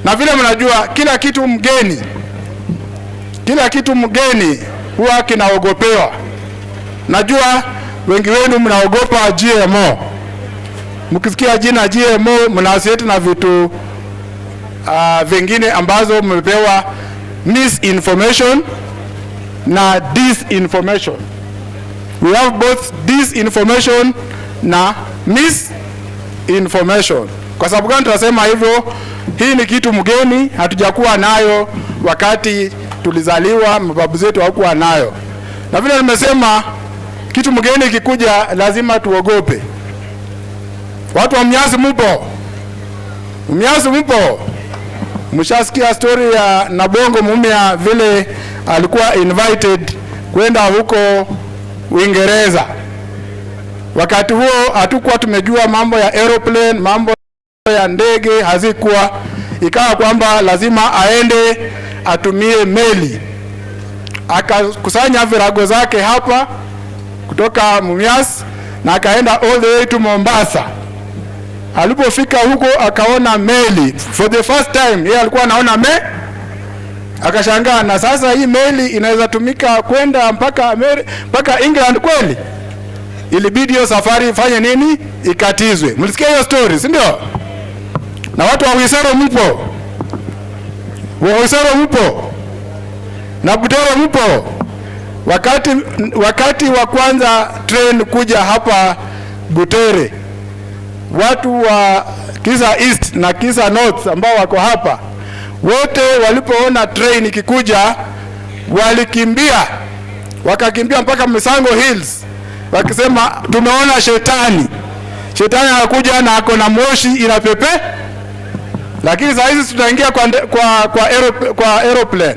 Na vile mnajua kila kitu mgeni huwa kinaogopewa. Najua wengi wenu mnaogopa GMO. Mkisikia jina GMO mnasieti na vitu vingine ambazo mmepewa misinformation na disinformation. We have both disinformation na misinformation. Kwa sababu gani tunasema hivyo? Hii ni kitu mgeni, hatujakuwa nayo wakati tulizaliwa, mababu zetu hawakuwa nayo. Na vile nimesema kitu mgeni kikuja lazima tuogope. Watu wa Mumias mpo? Mumias mpo? Mshasikia story ya Nabongo Mumia vile alikuwa invited kwenda huko Uingereza. Wakati huo hatukuwa tumejua mambo ya aeroplane, mambo ya ndege hazikuwa. Ikawa kwamba lazima aende atumie meli. Akakusanya virago zake hapa kutoka Mumias na akaenda all the way to Mombasa. Alipofika huko akaona meli for the first time. Yeye alikuwa anaona akashangaa, na sasa hii meli inaweza tumika kwenda mpaka England kweli? Ilibidi hiyo safari ifanye nini? Ikatizwe. Mlisikia hiyo story, si ndio? Na watu wa Wisero mpo? Wisero mpo? Na Butero mpo? Wakati wa kwanza train kuja hapa Butere, watu wa Kisa East na Kisa North ambao wako hapa, wote walipoona train ikikuja walikimbia, wakakimbia mpaka Misango Hills, wakisema tumeona shetani anakuja na ako na moshi inapepe. Lakini saa hizi tunaingia kwa aeroplane,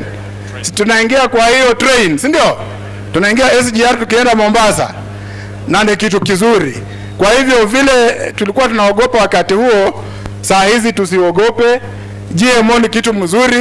tunaingia kwa hiyo train, si ndio? Tunaingia SGR tukienda Mombasa, na ni kitu kizuri. Kwa hivyo vile tulikuwa tunaogopa wakati huo, saa hizi tusiogope. GMO ni kitu mzuri.